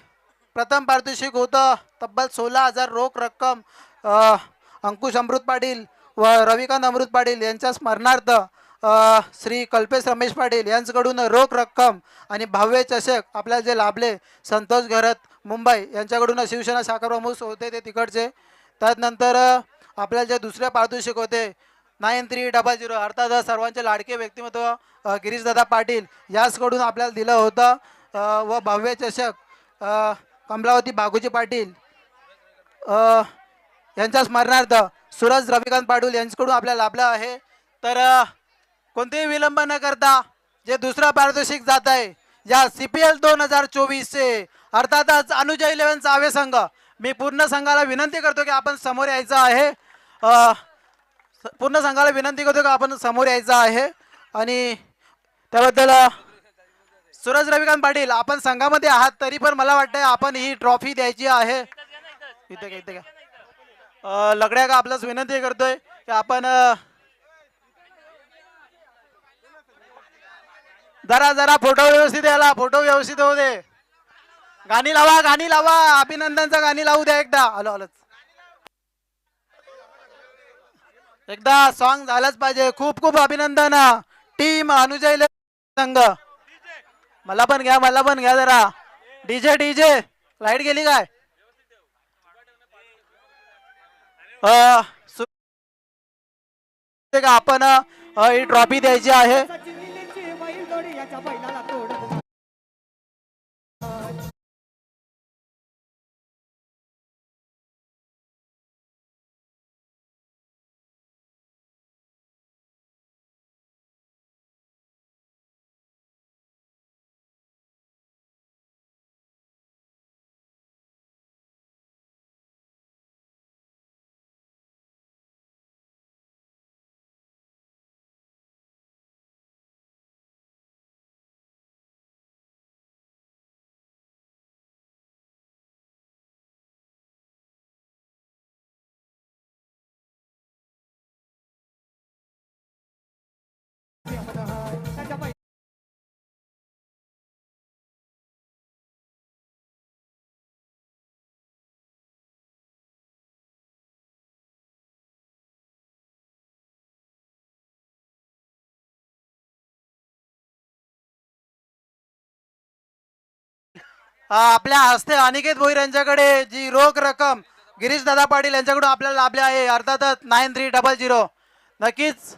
प्रथम पारितोषिक होतं तब्बल 16,000 रोख रक्कम. अंकुश अमृत पाटील व रविकांत अमृत पाटील यांच्या स्मरणार्थ श्री कल्पेश रमेश पाटील यांच्याकडून रोख रक्कम आणि भव्य चषक आपल्याला जे लाभले संतोष घरत मुंबई यांच्याकडून शिवसेना शाखा प्रमुख होते ते तिकडचे. त्यानंतर आपल्याला जे दुसरे पारितोषिक होते 9300 अर्थात सर्वांचे लाडके व्यक्तिमत्व गिरीशदादा पाटील याचकडून आपल्याला दिलं होतं. व भव्य चषक कमलावती बागुजी पाटील यांच्या स्मरणार्थ सूरज रविकांत पाटील यांच्याकडून आपल्याला लाभलं आहे. तर कोणतेही विलंब न करता जे दुसरा पारितोषिक जात आहे या CPL 2024चे अर्थातच अनुजा 11 चावे संघ, मी पूर्ण संघाला विनंती करतो की आपण समोर यायचं आहे. पूर्ण संघाला विनंती करतो की आपण समोर यायचं आहे. आणि त्याबद्दल सूरज रविकांत पाटील आपण संघामध्ये आहात तरी पण मला वाटतं आपण ही ट्रॉफी द्यायची आहे. इथे लकड्या का आपल्यास विनंती करतोय की आपण जरा फोटो व्यवस्थित याला, फोटो व्यवस्थित होऊ दे. गाणी लावा अभिनंदनचं गाणी लावू द्या एकदा. आलोच. एकदा सॉन्ग झालंच पाहिजे. खूप खूप अभिनंदन टीम अनुजय संघ. मला पण घ्या जरा. डीजे डीजे लाईट गेली काय? सु- का आपण ही ट्रॉफी द्यायची आहे. आपल्या हस्ते अनिकेत भोईर यांच्याकडे जी रोख रक्कम गिरीश दादा पाटील यांच्याकडून आपल्याला लाभली आहे. अर्थातच 9300. नक्कीच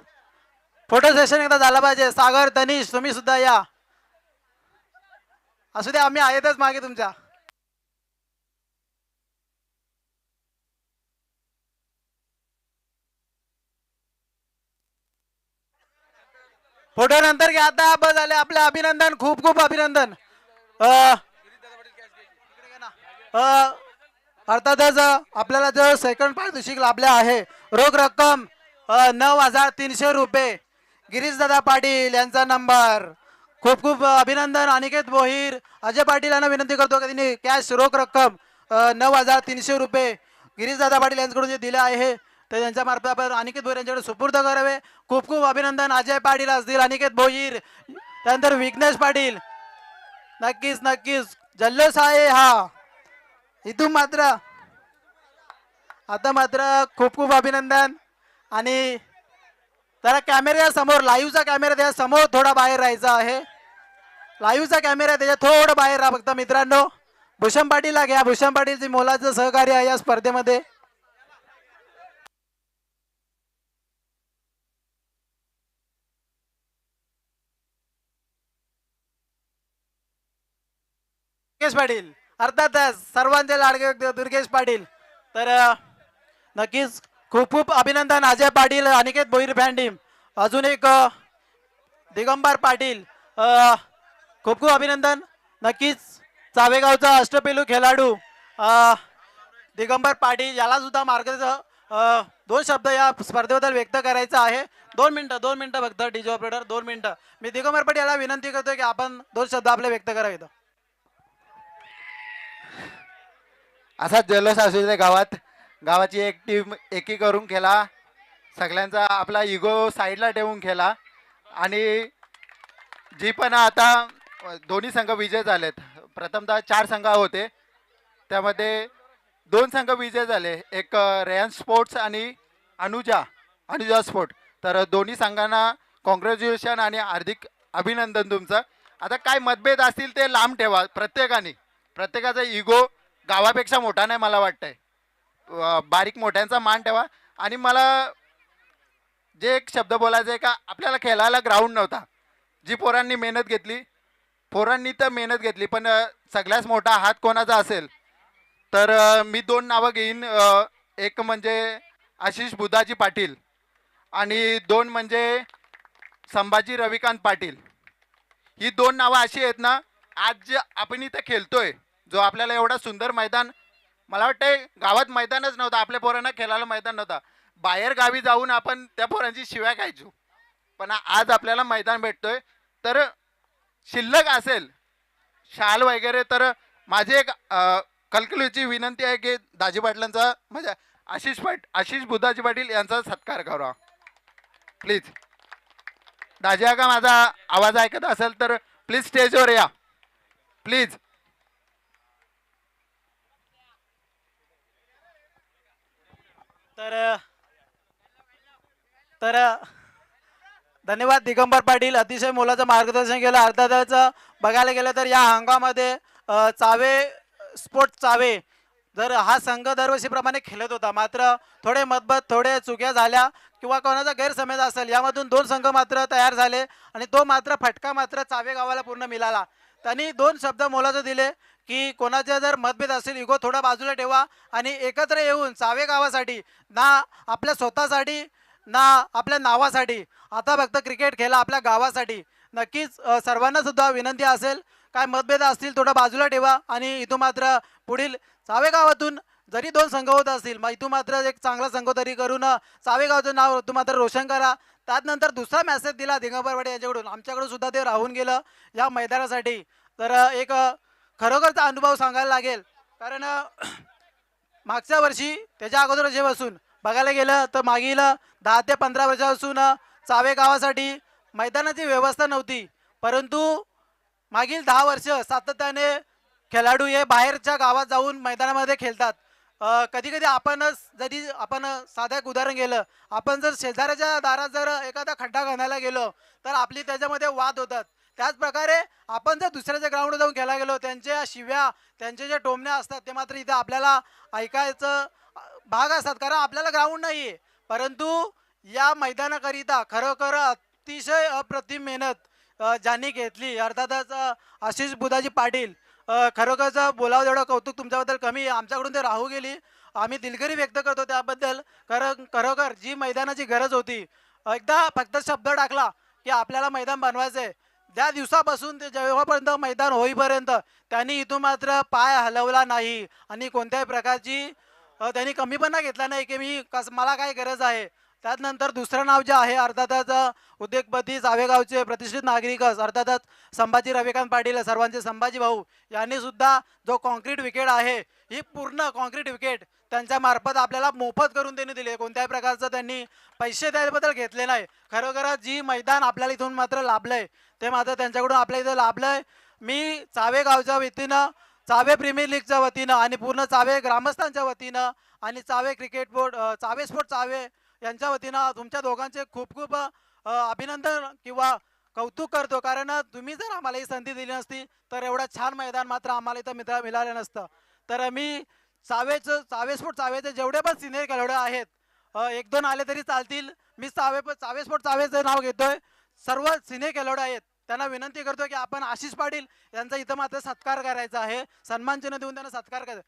फोटो सेशन एकदा झाला पाहिजे. सागर तनिष तुम्ही सुद्धा या. असू द्या आम्ही आहेतच मागे तुमच्या. फोटो नंतर घ्या. आता बस झाले. आपले अभिनंदन. खूप खूप अभिनंदन. अर्थातच आपल्याला जो सेकंड पारितोषिक लाभले आहे रोख रक्कम 9300 रुपये. गिरीश दादा पाटील यांचा नंबर. खूप खूप अभिनंदन. अनिकेत भोईर अजय पाटील यांना विनंती करतो की त्यांनी कॅश रोख रक्कम 9300 रुपये गिरीश दादा पाटील यांच्याकडून जे दिले आहे तर त्यांच्या मार्फत आपण अनिकेत भोईर यांच्याकडे सुपूर्द करावे. खूप खूप अभिनंदन. अजय पाटील असतील, अनिकेत भोईर, त्यानंतर विघ्नेश पाटील. नक्कीच नक्कीच जल्लोष आहे हा. इथून मात्र आता मात्र खूप खूप अभिनंदन. आणि त्याला कॅमेऱ्या समोर लाईव्हचा कॅमेरा त्या समोर थोडा बाहेर राहायचा आहे. लाईव्हचा कॅमेरा त्याच्या थोडं बाहेर राहा फक्त मित्रांनो. भूषण पाटीलला घ्या. भूषण पाटीलची मोलाचं सहकार्य आहे या स्पर्धेमध्ये. दुर्गेश पाटील अर्थातच सर्वांचे लाडके व्यक्ती दुर्गेश पाटील. तर नक्कीच खूप खूप अभिनंदन. अजय पाटील, अनिकेत भोईर फॅन टीम, अजून एक दिगंबर पाटील, खूप खूप अभिनंदन. नक्कीच चावेगावचा अष्टपैलू खेळाडू दिगंबर पाटील याला सुद्धा मार्गदर्शन 2 शब्द या स्पर्धेबद्दल व्यक्त करायचं आहे. 2 मिनिटं फक्त डीजे ऑपरेटर 2 मिनिटं. मी दिगंबर पाटील याला विनंती करतोय की आपण 2 शब्द आपले व्यक्त करावेत. असा जल्लोष असू दे गावात. गावाची एक टीम एकी करून खेळा. सगळ्यांचा आपला इगो साईडला ठेवून खेळा. आणि जी पण आता दोन्ही संघ विजय झालेत. प्रथमतः 4 संघ होते त्यामध्ये 2 संघ विजय झाले. एक रेयन स्पोर्ट्स आणि अनुजा स्पोर्ट. तर दोन्ही संघांना कॉंग्रॅच्युलेशन आणि हार्दिक अभिनंदन तुमचं. आता काय मतभेद असतील ते लांब ठेवा. प्रत्येकाचा इगो गावापेक्षा मोठा नाही मला वाटतंय. बारीक मोठ्यांचा मान ठेवा. आणि मला जे एक शब्द बोलायचं आहे का आपल्याला खेळायला ग्राउंड नव्हता. जी पोरांनी मेहनत घेतली पण सगळ्यात मोठा हात कोणाचा असेल तर मी 2 नावं घेईन. एक म्हणजे आशिष बुधाजी पाटील आणि 2 म्हणजे संभाजी रविकांत पाटील. ही 2 नावं अशी आहेत ना. आज जे आपण इथं खेळतोय जो आपल्याला एवढा सुंदर मैदान, मला वाटतंय गावात मैदानच नव्हतं. आपल्या पोरांना खेळायला मैदान नव्हता. बाहेर गावी जाऊन आपण त्या पोरांची शिव्या खायचो. पण आज आपल्याला मैदान भेटतोय. तर शिल्लक असेल शाल वगैरे तर माझी एक कलकलीची विनंती आहे की दाजी पाटलांचा म्हणजे आशिष बुधाजी पाटील यांचा सत्कार करा प्लीज. दाजी का माझा आवाज ऐकत असेल तर प्लीज स्टेजवर या प्लीज. तर तर धन्यवाद दिगंबर पाटील, अतिशय मोलाचं मार्गदर्शन केलं. अर्थातच बघायला गेलं तर या हंगामामध्ये चावे स्पोर्ट्स चावे जर हा संघ दरवर्षीप्रमाणे खेळत होता, मात्र थोडे मतभेद, थोडे चुक्या झाल्या किंवा कोणाचा गैरसमज असेल, यामधून 2 संघ मात्र तयार झाले आणि तो मात्र फटका मात्र चावे गावाला पूर्ण मिळाला. त्यांनी 2 शब्द मोलाचे दिले की कोणाचे जर मतभेद असेल, इगो थोडा बाजूला ठेवा आणि एकत्र येऊन चावे गावासाठी, ना आपल्या स्वतःसाठी ना आपल्या नावासाठी, आता फक्त क्रिकेट खेळा आपल्या गावासाठी. नक्कीच सर्वांना सुद्धा विनंती असेल, काय मतभेद असतील थोडं बाजूला ठेवा आणि इथून मात्र पुढील चावे गावातून जरी 2 संघ होत असतील, मग इथून मात्र एक चांगला संघ तरी करून चावे गावचं नाव इथून मात्र रोशन करा. त्यानंतर दुसरा मेसेज दिला दिगंबर पाटील यांच्याकडून, आमच्याकडून सुद्धा ते राहून गेलं या मैदानासाठी. तर एक खरोखरचा अनुभव सांगायला लागेल, कारण मागच्या वर्षी त्याच्या अगोदर वर्षीपासून बघायला गेलं तर मागील 10 ते 15 वर्षापासून चावे गावासाठी मैदानाची व्यवस्था नव्हती, परंतु मागील 10 वर्ष सातत्याने खेळाडू हे बाहेरच्या गावात जाऊन मैदानामध्ये खेळतात. कधी कधी जरी आपण साधं एक उदाहरण गेलं, आपण जर शेजाऱ्याच्या दारात जर एखादा खड्डा खणायला गेलो तर आपली त्याच्यामध्ये वाद होतात. त्याच प्रकारे आपण जर दुसऱ्याच्या ग्राउंडवर जाऊन खेळायला गेलो, त्यांच्या शिव्या, त्यांचे जे टोमण्या असतात ते मात्र इथे आपल्याला ऐकायचं भाग असतात, कारण आपल्याला ग्राउंड नाही आहे. परंतु या मैदानाकरिता खरोखर अतिशय अप्रतिम मेहनत ज्यांनी घेतली, अर्थातच आशिष बुधाजी पाटील, खरोखरच बोलावं तेवढं कौतुक तुमच्याबद्दल कमी आहे. आमच्याकडून ते राहू गेली, आम्ही दिलगिरी व्यक्त करतो त्याबद्दल. खरोखर जी मैदानाची गरज होती, एकदा फक्त शब्द टाकला की आपल्याला मैदान बनवायचं आहे, त्या दिवसापासून ते जेव्हापर्यंत मैदान होईपर्यंत त्यांनी इथून मात्र पाय हलवला नाही आणि कोणत्याही प्रकारची त्यांनी कमीपणा घेतला नाही की मला काय गरज आहे. त्यानंतर दुसरं नाव जे आहे, अर्थातच उद्योगपती चावेगावचे प्रतिष्ठित नागरिक अर्थातच संभाजी रविकांत पाटील, सर्वांचे संभाजी भाऊ यांनी सुद्धा जो कॉन्क्रीट विकेट आहे, ही पूर्ण कॉन्क्रीट विकेट त्यांच्या मार्फत आपल्याला मोफत करून त्यांनी दिले. कोणत्याही प्रकारचं त्यांनी पैसे त्याबद्दल घेतले नाही. खरोखरच जी मैदान आपल्याला इथून मात्र लाभलंय ते मात्र त्यांच्याकडून आपल्या इथं लाभलंय. मी चावेगावच्या वतीनं, चावे प्रीमियर लीगच्या वतीनं आणि पूर्ण चावे ग्रामस्थांच्या वतीनं आणि चावे क्रिकेट बोर्ड, चावे स्पोर्ट चावे यांच्या वतीनं तुमच्या दोघांचे खूप खूप अभिनंदन किंवा कौतुक करतो, कारण तुम्ही जर आम्हाला ही संधी दिली नसती तर एवढं छान मैदान मात्र आम्हाला इथं मिळालं नसतं. तर मी चावे स्पोर्ट चावेचे जेवढे पण सिनियर खेळाडू आहेत, 1-2 आले तरी चालतील, मी चावे स्पोर्ट चावेचं नाव घेतोय. सर्व सिनियर खेळाडू आहेत, त्यांना विनंती करतो की आपण आशिष पाटील यांचा इथं मात्र सत्कार करायचा आहे, सन्मानचिन्ह देऊन त्यांना सत्कार करायचा.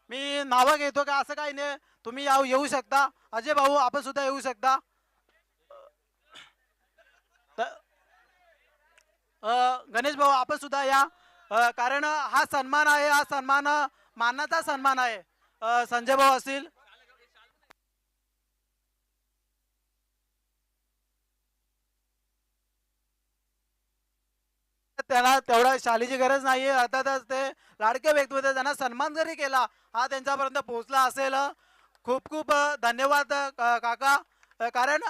मी नावं घेतो का असं काही नाही, तुम्ही येऊ शकता. अजय भाऊ आपण सुद्धा येऊ शकता. गणेश भाऊ आपण सुद्धा या, कारण हा सन्मान आहे, हा सन्मान मानाचा सन्मान आहे. संजय भाऊ असतील, त्यांना तेवढा शालीची गरज नाहीये. अर्थातच ते लाडके व्यक्तिमत्व, त्यांना सन्मान जरी केला हा त्यांच्यापर्यंत पोहोचला असेल. खूप खूप धन्यवाद काका, कारण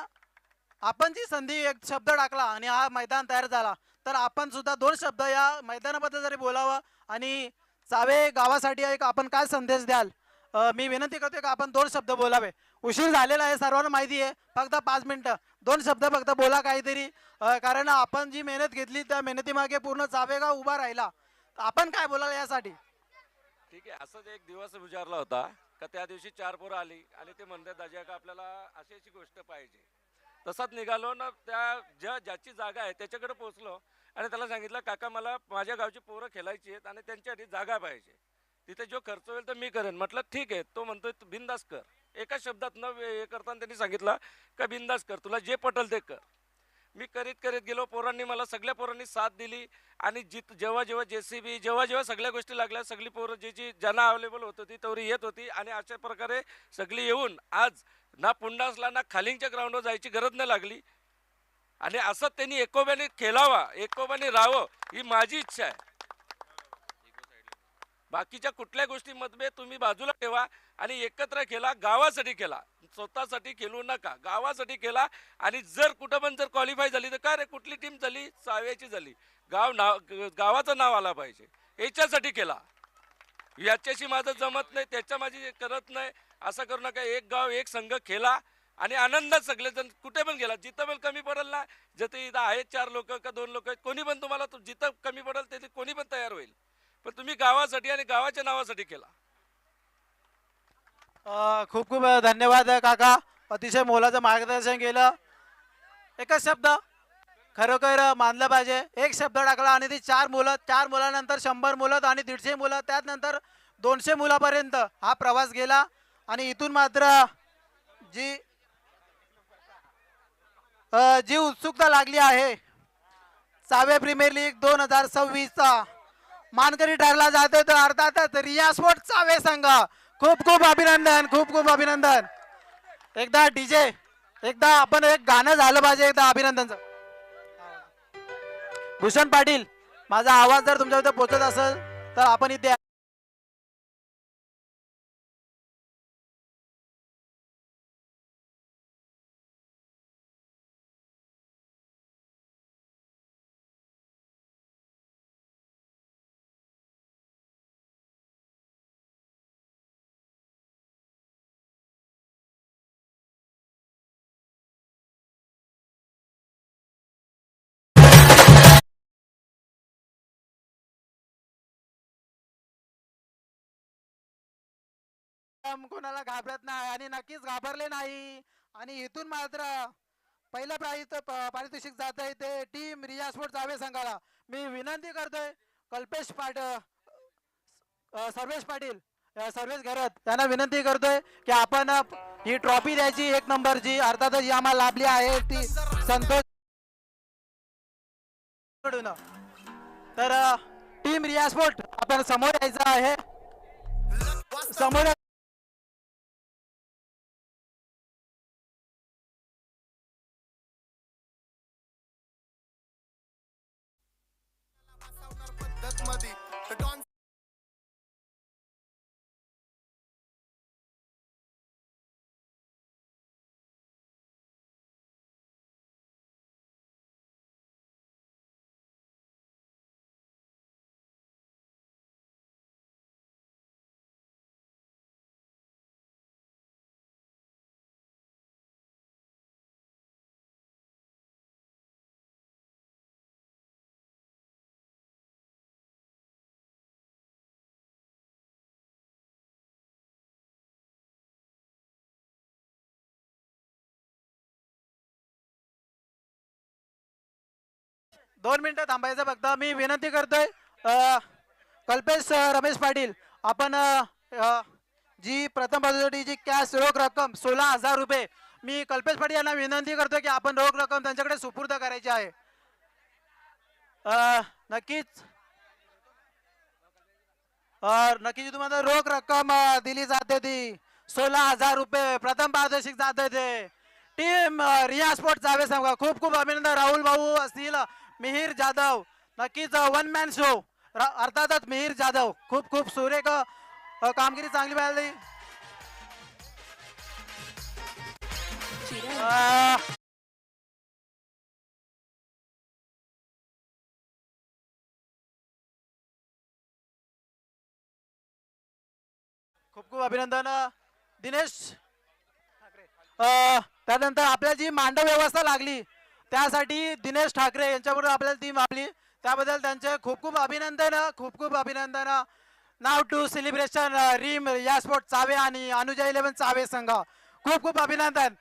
आपण जी संधी एक शब्द टाकला आणि हा मैदान तयार झाला, तर आपण सुद्धा 2 शब्द या मैदानाबद्दल जरी बोलावं आणि चावे गावासाठी एक आपण काय संदेश द्याल. मी विनंती करतोय की आपण 2 शब्द बोलावे. उशीर झालेला आहे, सर्वांना माहिती आहे, फक्त 5 मिनिटं 2 शब्द फक्त बोला काहीतरी, कारण आपण जी मेहनत घेतली त्या मेहनतीमागे पूर्ण चावेगाव उभा राहिला. आपण काय बोलाल यासाठी. ठीक आहे, असंच एक दिवस विचारला होता का त्या दिवशी 4 पोरं आली आणि ते म्हणतात दाजी का आपल्याला अशी गोष्ट पाहिजे. तसाच निघालो ना, त्या ज्याची जागा आहे त्याच्याकडे पोहोचलो आणि त्याला सांगितलं काका मला माझ्या गावची पोरं खेळायची आहेत आणि त्यांच्यासाठी जागा पाहिजे, तिथे जो खर्च होईल तर मी करेन. म्हटलं ठीक आहे. तो म्हणतोय तू बिंदास कर. एका शब्दात न हे करताना त्यांनी सांगितलं का बिंदास कर, तुला जे पटल ते कर. मी करीत गेलो. पोरांनी मला सगळ्या पोरांनी साथ दिली आणि जेव्हा JCB जेव्हा सगळ्या गोष्टी लागल्या, सगळी पोरं ज्यांना अवेलेबल होत होती तेवढी येत होती आणि अशा प्रकारे सगळी येऊन आज ना पुंडासला ना खालिंगच्या ग्राउंडवर जायची गरज नाही लागली. आणि असं त्यांनी एकोप्याने खेळावा, एकोप्याने राहावं ही माझी इच्छा आहे. बाकीच्या कुठल्या गोष्टी मतभेद तुम्ही बाजूला ठेवा आणि एकत्र खेळा, गावासाठी खेळा, स्वतःसाठी खेळू नका, गावासाठी खेळा. आणि जर कुठं पण जर क्वालिफाय झाली तर काय रे कुठली टीम झाली, चाव्याची झाली, गावाचं नाव आला पाहिजे याच्यासाठी खेळा. याच्याशी माझं जमत नाही, त्याच्या माझी करत नाही, असं करू नका. एक गाव एक संघ खेळा आणि आनंदात सगळेजण कुठे पण गेला, जिथं पण कमी पडेल ना, जिथे इथं आहेत 4 लोक का 2 लोक आहेत, कोणी पण तुम्हाला जिथं कमी पडेल तिथे कोणी पण तयार होईल, पण तुम्ही गावासाठी आणि गावाच्या नावासाठी केला. खूप खूप धन्यवाद काका, अतिशय मोलाचं मार्गदर्शन केलं. एकच शब्द खरोखर मानलं पाहिजे, एक शब्द टाकला आणि ती 4 मुलं, 4 मुलांनंतर 100 मुलं आणि 150 मुलं, त्यानंतर 200 मुलापर्यंत हा प्रवास गेला. आणि इथून मात्र जी जी उत्सुकता लागली आहे, चावे प्रीमियर लीग 2026चा मानकरी ठरला जातो तर अर्थातच रिया स्पोर्ट चावे संघ. खूप खूप अभिनंदन, खूप खूप अभिनंदन. एकदा डीजे, एकदा आपण एक गाणं झालं पाहिजे एकदा अभिनंदनचं. भूषण पाटील, माझा आवाज जर तुमच्याकडे पोहोचत असेल तर आपण इथे कोणाला घाबरत नाही आणि नक्कीच घाबरले नाही. आणि इथून मात्र पहिलं पारितोषिक जात आहे ते टीम रिया स्पोर्ट चावे संघाला. मी विनंती करतोय कल्पेश सर्वेश पाटील, सर्वेश घरत त्यांना विनंती करतोय की आपण ही ट्रॉफी द्यायची, 1 नंबरची, अर्थातच ही आम्हाला लाभली आहे ती संतोष. तर टीम रिया स्पोर्ट आपण समोर यायचं आहे, समोर. दोन मिनिटं थांबायचं फक्त. मी विनंती करतोय कल्पेश रमेश पाटील, आपण जी प्रथम बाजूसाठी जी कॅश रोख रक्कम 16,000 रुपये, मी कल्पेश पाटील यांना विनंती करतोय की आपण रोख रक्कम त्यांच्याकडे सुपूर्द करायची आहे. नक्कीच नक्कीच तुम्हाला रोख रक्कम दिली जाते, ती 16,000 रुपये प्रथम पारितोषिक जाते ते टीम रिया स्पोर्ट चावे संघ. खूप खूप अभिनंदन. राहुल भाऊ असतील, मिहीर जाधव, नक्कीच 1 मॅन शो, अर्थातच मिहीर जाधव खूप खूप सुरेख कामगिरी चांगली मिळाली. खूप खूप अभिनंदन दिनेश. त्यानंतर आपल्या जी मांडव व्यवस्था लागली त्यासाठी दिनेश ठाकरे यांच्याबरोबर आपल्याला टीम आपली, त्याबद्दल त्यांचे खूप खूप अभिनंदन, खूप खूप अभिनंदन. नाव टू सेलिब्रेशन रीम या स्पोर्ट चावे आणि अनुजा 11 चावे संघ. खूप खूप अभिनंदन.